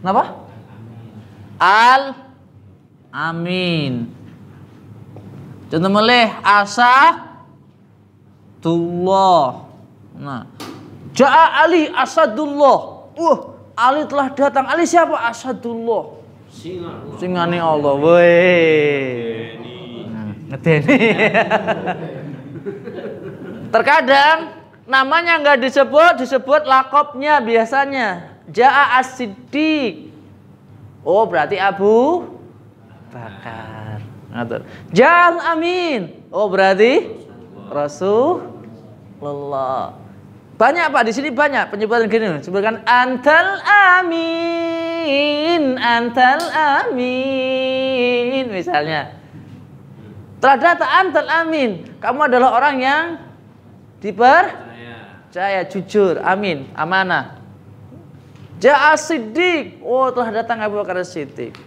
B: Napa? Al-Amin. Contoh meleh Asadullah. Nah, Ja'a Ali Asadullah. Ali telah datang. Ali siapa? Asadullah. Singane Allah. Woi. Ngedeni. Terkadang namanya nggak disebut lakopnya biasanya. Ja'a As-Siddiq. Oh berarti Abu Bakar. Ja'al Amin. Oh berarti Rasulullah. Banyak Pak di sini banyak penyebutan gini. Sebutkan antal amin, antal amin misalnya. Telah datang antal amin. Kamu adalah orang yang dipercaya, jujur, amin, amanah. Ja'a Siddiq. Oh telah datang Abu Bakar Siddiq.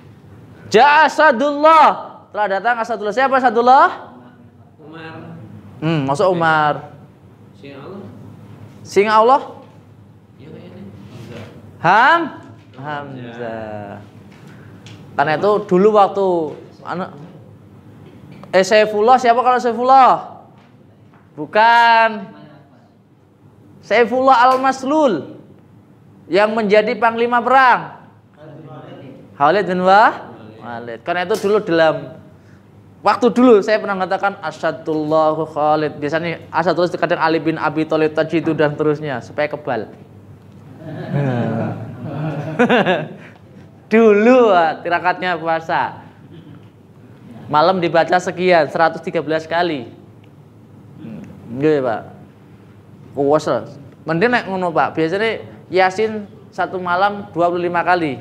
B: Ja'a Asadullah. Telah datang Asadullah. Siapa Asadullah?
E: Umar.
B: Masuk Umar. Sing Allah? Hamzah. Karena itu dulu waktu Saifullah, siapa kalau Saifullah? Bukan Saifullah Al-Maslul yang menjadi panglima perang. Khalid bin Walid. Karena itu dulu waktu dulu saya pernah mengatakan Asadullahu Khalid. Biasanya Asadullah kadang Ali bin Abi Thalib Tajidu dan terusnya supaya kebal. Dulu tirakatnya puasa. Malam dibaca sekian 113 kali. Nggih, Pak. Puasa. Mending nek ngono, Pak. Biasanya Yasin satu malam 25 kali.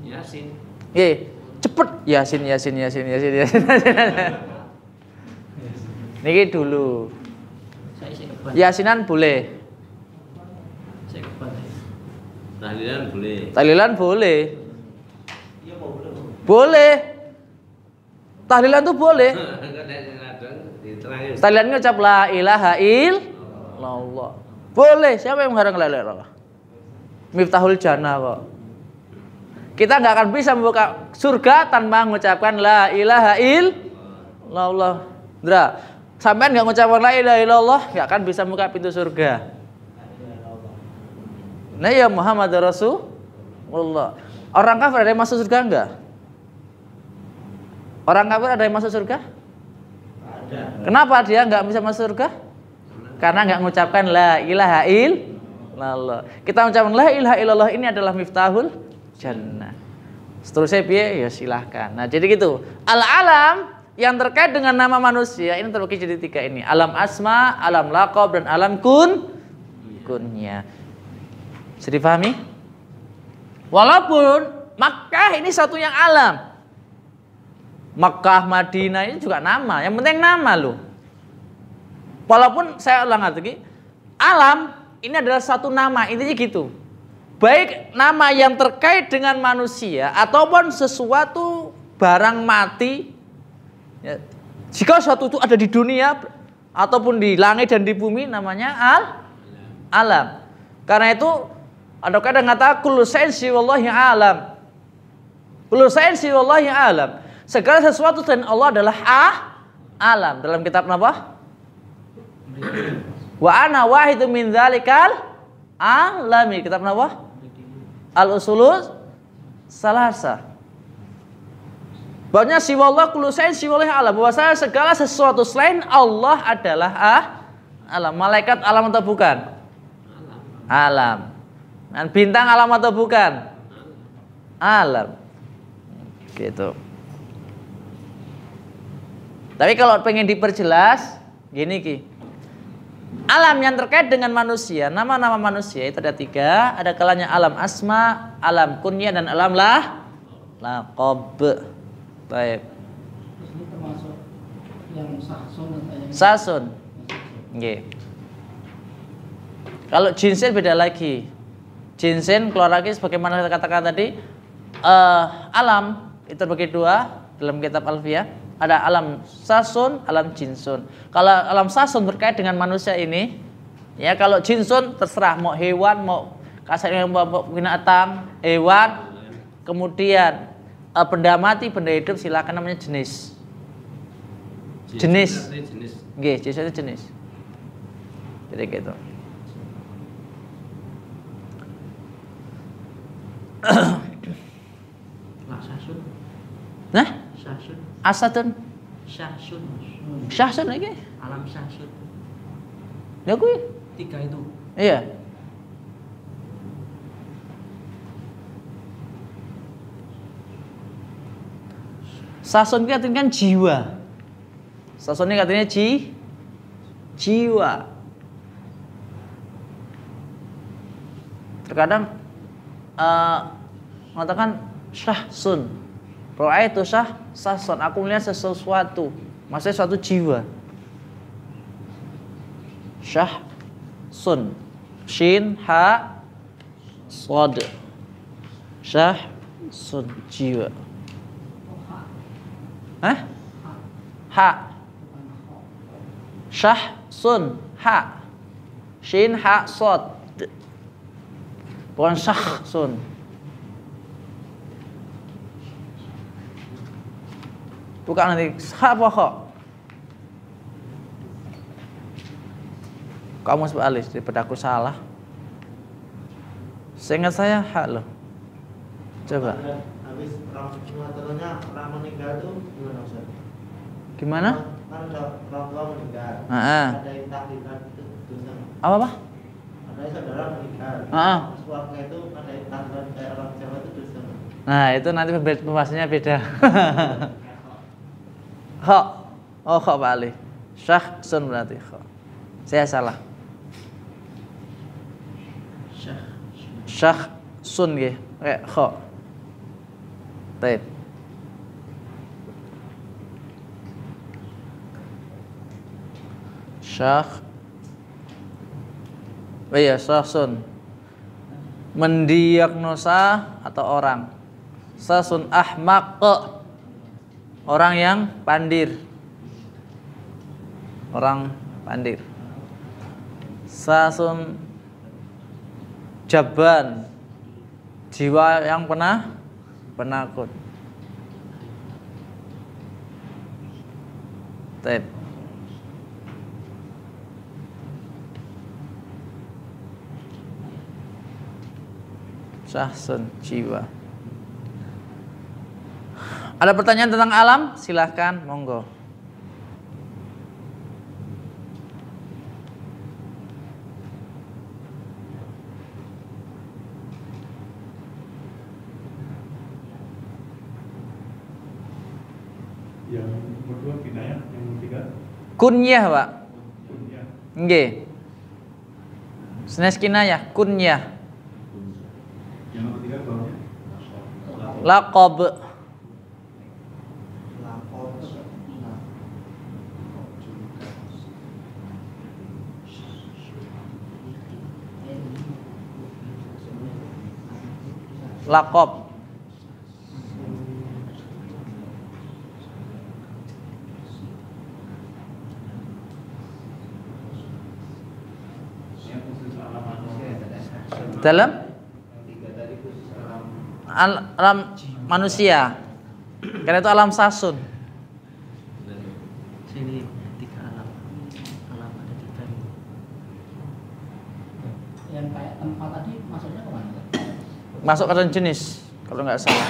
E: Yasin.
B: Nggih. Cepet Yasin. Niki dulu. Yasinan boleh.
E: Tahlilan boleh.
B: Tahlilan boleh. Boleh. Tahlilan tuh boleh. Tahlilan ngucap la ilaha illallah. Boleh. Siapa yang mengharang la ilaha illallah? Miftahul jannah kok. Kita nggak akan bisa membuka surga tanpa mengucapkan la ilaha illallah. Ndra, sampean nggak mengucapkan la ilaha illallah, nggak akan bisa membuka pintu surga. Nah ya Muhammad Rasulullah. Orang kafir ada yang masuk surga enggak? Orang kafir ada yang masuk surga?
C: Ada.
B: Kenapa dia nggak bisa masuk surga? Karena nggak mengucapkan la ilaha illallah. Kita mengucapkan la ilaha illallah ini adalah miftahul jannah. Seterusnya piye? Ya silahkan. Nah jadi gitu. Al-alam yang terkait dengan nama manusia ini terbagi jadi 3 ini. Alam asma, alam laqab, dan alam kunnya. Bisa dipahami? Walaupun Makkah ini satu yang alam. Makkah, Madinah ini juga nama. Yang penting nama loh. Walaupun saya ulang lagi, alam ini adalah satu nama. Intinya gitu. Baik nama yang terkait dengan manusia ataupun sesuatu barang mati. Ya, jika suatu itu ada di dunia ataupun di langit dan di bumi namanya alam. Karena itu ada kadang kata kullu shay'in siwallahi alam. Kullu shay'in siwallahi alam. Segala sesuatu selain Allah adalah alam. Dalam kitab apa? Wa ana wahidun min dzalikal alami. Kitab apa? Al-Usulus Salasa. Bahwasanya siwallah kullu shay'in siwallahi alam. Bahwasanya segala sesuatu selain Allah adalah alam. Malaikat alam atau bukan? Alam. Dan bintang alam atau bukan? Alam. Gitu. Tapi kalau pengen diperjelas, gini Ki. Alam yang terkait dengan manusia, nama-nama manusia itu ada 3. Ada kalanya alam asma, alam kunyah, dan alam laqab. Baik.
A: Ini termasuk yang sahsun atau yang
B: Sasun. Nggih. Kalau jinsin beda lagi. Jinsin keluar lagi sebagaimana saya katakan tadi. Alam itu terbagi 2 dalam kitab Alfiyah. Ada alam sasun, alam jinsun. Kalau alam sasun terkait dengan manusia ini, ya kalau jinsun terserah mau hewan, mau kasarnya mau binatang, hewan, kemudian benda mati, benda hidup silakan namanya jenis. Jenis. Nggih, jenis itu jenis. Jadi gitu. Nah,
D: Syahsun.
B: Asadun.
D: Syahsun.
B: Syahsun iki.
D: Alam Syahsun.
B: Ya kuwi.
D: 3 itu.
B: Iya. Sasun itu artinya kan jiwa. Sasun ini artinya jiwa. Terkadang mengatakan syahsun. Ra'aitu syahsun. Aku melihat sesuatu. Maksudnya suatu jiwa. Syahsun. Shin ha shad. Syahsun jiwa. Hah? Ha. Syahsun ha. Shin ha shad. Bukan syahsun. Bukan nanti ha apa kok? Kamu sebalik daripada aku salah. Seingat saya ha loh. Coba.
C: Habis orang meninggal tuh gimana Ustaz?
B: Gimana?
C: Kan orang tua meninggal. Ada yang tahlilan itu dosa.
B: Apa?
C: Ada saudara meninggal. Keluarga itu ada yang tahlilan kayak orang Jawa itu dosa.
B: Nah, itu nanti pembahasannya beda. Kok. Oh, kok Pak Ali. Syahsun berarti kok. Saya salah. Syahsun nggih. Kayak kok. Baik. Syahsun. Mendiagnosa atau orang. Syahsun ahmaq. Orang yang pandir. Orang pandir. Syahsun jaban. Jiwa yang penakut. Baik. Syahsun jiwa. Ada pertanyaan tentang alam? Silahkan, monggo.
F: Yang kedua kinayah, yang ketiga
B: Kunyah, Pak.
F: kunyah.
B: Nggih. Senes kinayah, kunyah.
F: Yang ketiga bawahnya
B: Laqab. Laqab.
F: yang khusus alam manusia.
B: Dalam alam manusia. Karena itu alam sasun.
D: Sini 3 alam. Alam ada 3 itu.
A: Yang kayak tempat tadi maksudnya kemana?
B: Masuk ke jenis kalau nggak salah.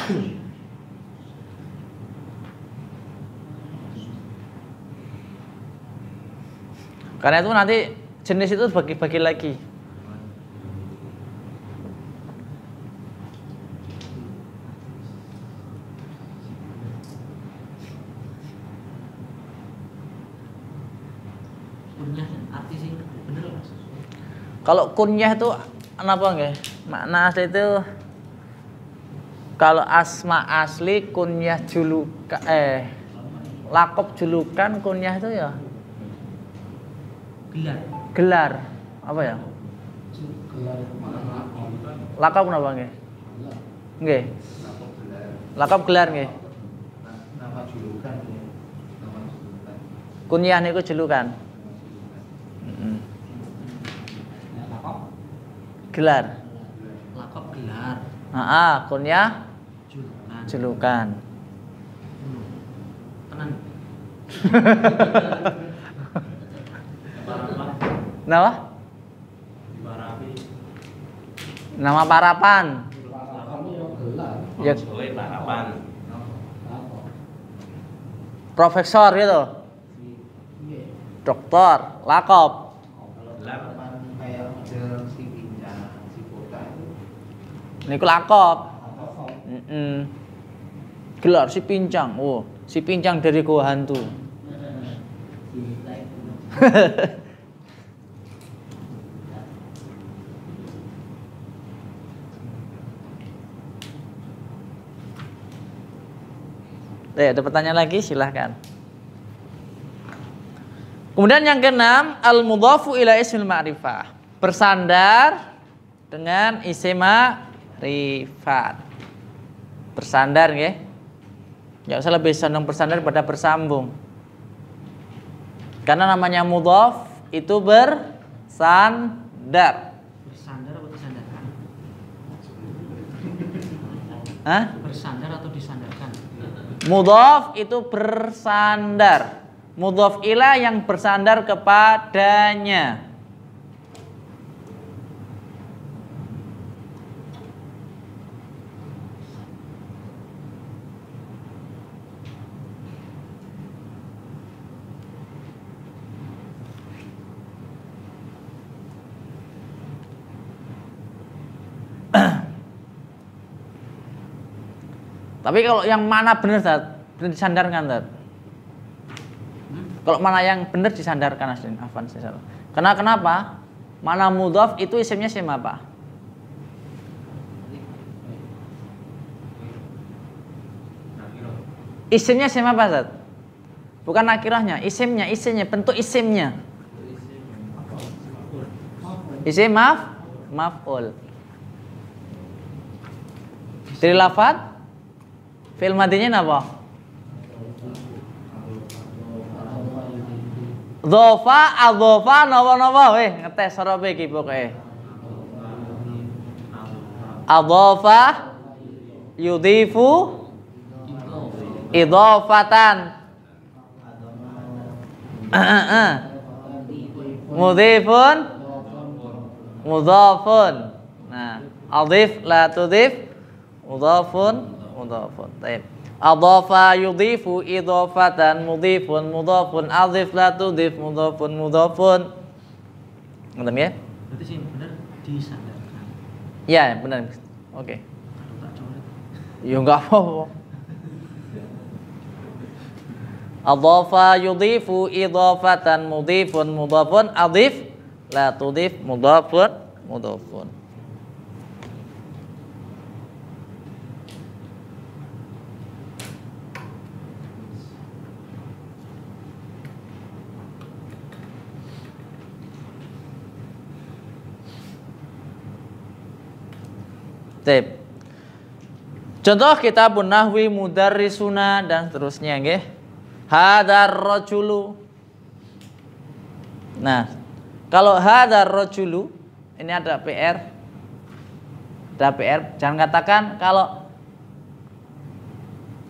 B: Karena itu nanti jenis itu bagi-bagi lagi.
D: Kunyah arti sing bener Mas.
B: Kalau kunyah itu apa nggih? Makna asli itu kalau asma asli kunyah julukan lakop julukan kunyah itu ya gelar apa ya?
A: Gelar
B: Lakop kenapa nggih? Nggih. Lakop gelar nggih.
C: Nama julukan ya. Nama julukan.
B: Kunyah niku julukan. Gelar.
D: Lakop gelar.
B: Kunyah
D: Julukan.
B: julukan.
D: Tenan.
B: Napa? Nama parapan.
A: kami yang gelar.
B: Ya
E: Kowe balapan.
B: Profesor gitu.
A: Iya.
B: Dokter, lakop.
E: Lam.
G: Kayak model si Pincang, si Kota itu.
B: Niku lakop.
A: Apa?
B: Gelar si Pincang. Oh, si Pincang dari Gua Hantu. Ada pertanyaan lagi? Silahkan. Kemudian yang keenam, al-mudhafu ila ismil ma'rifah. Bersandar dengan isim ma'rifat. Bersandar nggih. Ya usah lebih senang bersandar pada bersambung. Karena namanya mudhaf itu bersandar.
D: Bersandar atau disandarkan?
B: Hah?
D: Bersandar atau disandarkan?
B: Mudhaf itu bersandar. Mudhaf ila yang bersandar kepadanya. Tapi kalau yang mana benar, Zat? Benar disandarkan, Zat? Kalau mana yang benar disandarkan, Asrin? Afan, saya salah. Kenapa? Mana mudhaf itu isimnya isim apa? Isimnya isim apa, Zat? Bukan nakirahnya, isimnya, bentuk isimnya. Isim maf'ul. Dari lafadz fi'il madinya apa? Dhofa, adhofa, napa-napa weh ngetes sorope iki pokoke. Adhofa yudhifu idhofatan. Mudhifun mudhafun. Nah, adhif la tudhif mudhafun. Taib. Adhafa yudhifu idhafatan mudhifun mudhafun adhif la tudhif mudhafun. Ngoten ya?
D: Berarti sih benar disandarkan.
B: Ya, benar. Oke.
D: Kalau tak coret.
B: Ya enggak apa-apa. Adhafa yudhifu idhafatan mudhifun mudhafun adhif la tudhif mudhafun. Tip. Contoh kitabun nahwi mudarrisuna dan seterusnya nggih. Hadar rajulu. Nah, kalau hadar rajulu ini ada PR. Ada PR, jangan katakan kalau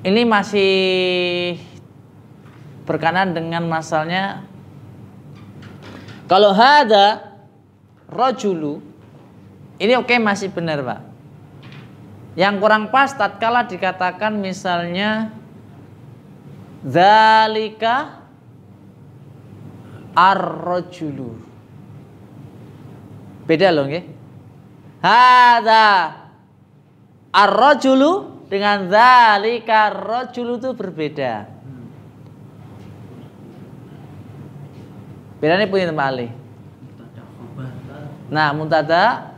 B: ini masih berkenaan dengan masalahnya. Kalau hada rajulu ini oke, masih benar, Pak. Yang kurang pas tatkala dikatakan misalnya dzalika ar-rajulu. Beda loh nggih. Hadza ar-rajulu dengan dzalika ar-rajulu itu berbeda. Bedanya punya Pak Ali.
D: Mubtada khabar.
B: Nah, mubtada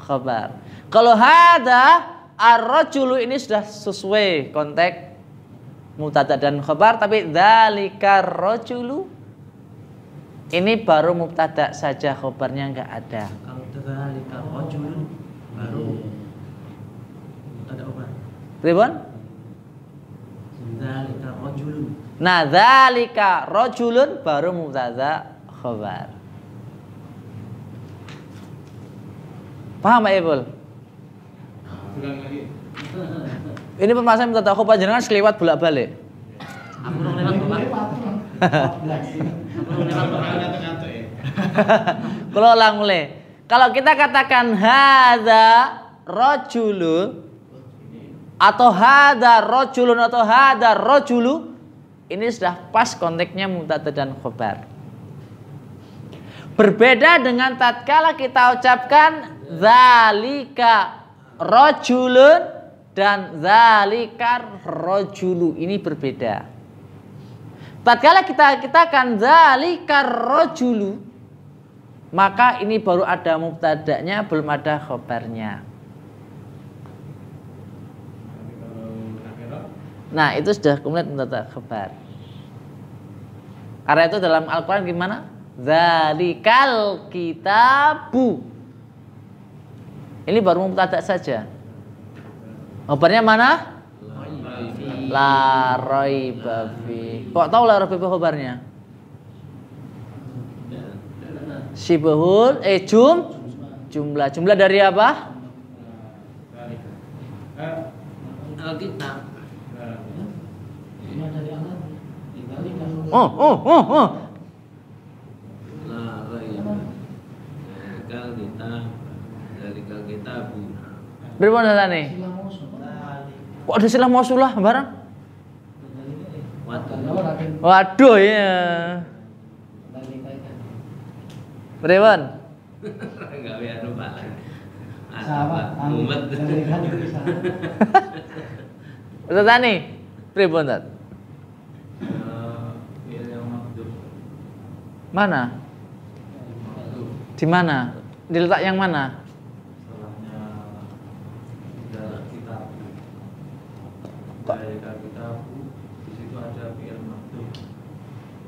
B: khabar. Kalau hadza ar-rajulu ini sudah sesuai konteks mubtada dan khabar, tapi dzalika ar-rajulu ini baru mubtada saja, khabarnya enggak ada.
D: Kalau dzalika rajulun baru mubtada khabar.
B: Ribon?
D: Dzalika rajulun.
B: Nah, dzalika rajulun baru mubtada khabar. Paham Pak Ibul? Ini permasalahan mubtada khabar jenengan sekeliwat bolak-balik.
D: Aku nang lewat Bapak. Aku nang lewat Bapak.
C: Ngantuk-ngantuk ya.
B: Kalau ulang mulai. Kalau kita katakan hadza rajulu atau hadza rajulun atau hadza rajulu, Ini sudah pas konteksnya mubtada dan khobar. Berbeda dengan tatkala kita ucapkan zalika rajulun dan zalika rajulu. Ini berbeda. Tatkala kita katakan zalika rajulu, maka ini baru ada mubtada'nya, belum ada khobarnya. Nah, itu sudah komplit mubtada khobar. Karena itu dalam Al-Quran gimana? Zalikal kitabu. Ini baru mubtada saja. Khobarnya mana? La raiba fi. Kok tahu la raiba fi khobarnya? Syibhul jumlah. Jumlah dari apa?
D: Alkitab.
A: Cuma dari Allah. Dikalikan.
B: Oh.
E: La raiba. Zalikal kitabu.
B: Berapa data nih?
A: Silah musuh.
B: Kok ada silah mausulah barang?
E: Waduh.
B: Waduh ya. Berapa?
E: Enggak biar lupa lagi.
A: Sahabat.
E: Mumet.
B: Data nih. Berapa dat? Mana? Di mana? Diletak yang mana?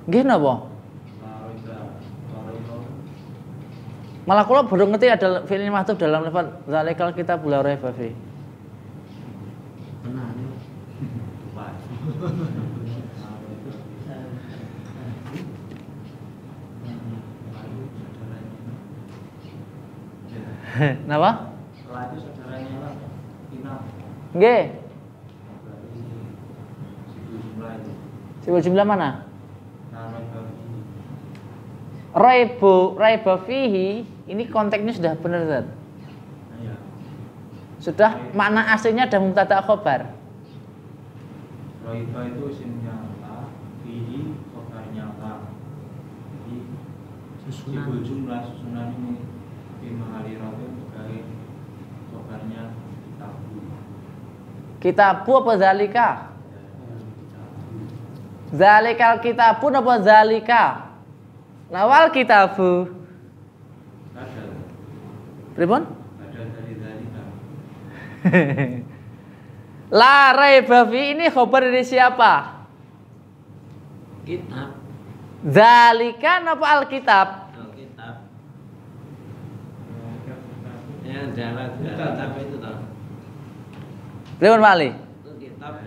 B: Nggih napa? Malah kula baru ngerti ada fi'il mahdhuf dalam lafaz zalikal kitabul la raiba fi.
D: Benar.
B: Napa?
F: Setelah itu saudaranya lah Inaf.
B: Nggih.
F: Jumlah itu.
B: Sibuk jumlah mana?
F: Nah,
B: Raiba fihi, ini konteksnya sudah benar, Zat.
F: iya.
B: Sudah makna aslinya ada mubtada khobar.
F: Raiba itu isimnya ta, fihi khobarnya ta. Jadi sibul jumlah susunan ini fi mahali rafin sebagai khobarnya kitabu.
B: Kitabu apa zalika? Zalikal kitabu apa zalika? Lawal kitabu.
F: Badal.
B: Pripun?
F: Badal dari zalika.
B: La raiba fi ini khobar dari siapa?
E: Kitab.
B: Zalika apa alkitab?
E: Alkitab. Yang jalan kitab itu toh.
B: Pripun Mali?
E: Itu kitab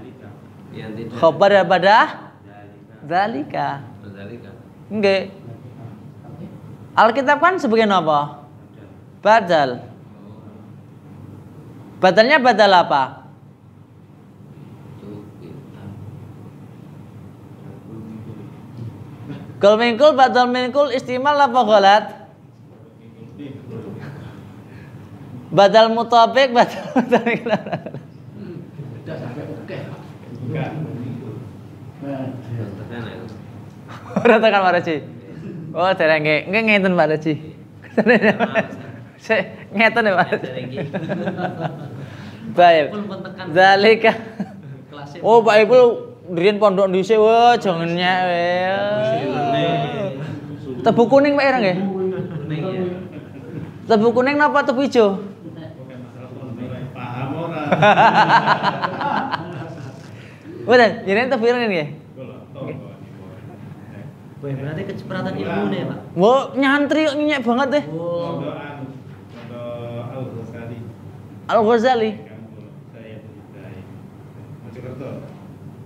E: yang tidak.
B: Khobar daripada zalika.
E: Zalika.
B: Nggih. Alkitab kan sebagai apa? Badal. Badalnya badal apa?
E: Itu kitab.
B: Kul minkul badal minkul istimal apa ghalat? Badal mutabik badal mutabik.
A: Udah sampai oke.
F: Enggak.
E: Tekan itu.
B: Ora tekan Pak Raji. Oh, dereng nggih. Nggih ngeten Pak Raji. Sik ngeten ya Pak Raji. Baik. Zalika. Oh, Pak Ipul ndriyen pondok dhisik wah jangan nyek wae. Tebu kuning Pak Ireng nggih?
E: Kuning ya.
B: Tebu kuning napa tebu ijo?
C: Paham ora?
B: Mboten, jenenge tebu ireng nggih.
D: Wah, berarti kecipratan ilmu nih, Pak.
B: Mbok nyantri kok nyek banget deh.
D: Oh.
C: Pondok Al-Ghazali.
B: Al-Ghazali.
C: Saya Ibrahim. Mojokerto.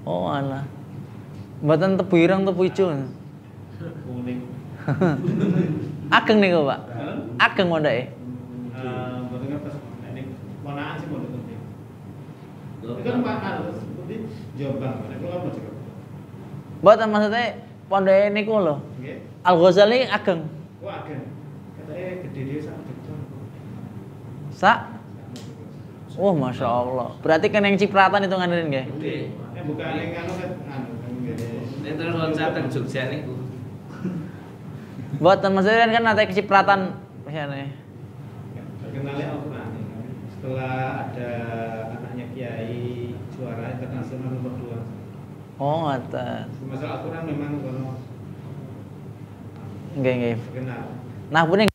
B: Oh alah. Mboten tebu ireng tebu ijo.
C: Kuning.
B: Ageng niku, Pak. Ageng mondoke.
C: Mboten ngertos. Nek ponaan sih mboten penting. Itu kan mahal seperti Jombang. Nek kula Mojokerto.
B: Mboten maksudnya pondoke niku lho.
C: Nggih.
B: Al-Ghazali ageng.
C: Wah, ageng. Katanya gede dhewe sak Jogja.
B: Sak. Oh, Masya Allah. Berarti kan yang cipratan itu nganerin nggih.
C: Gede. Bukan yang anu kan anu.
E: Ini terus loncat teng Jogja niku.
B: Mboten maksudnya kan nate kecipratan ngene.
C: Terkenalnya Al-Quran ya kan. Setelah ada anaknya Kiai juara internasional nomor 2.
B: Oh, ngoten.
C: Masalah Al-Quran memang kono
B: Nggih, nggih.
C: terkenal.
B: Nah, puning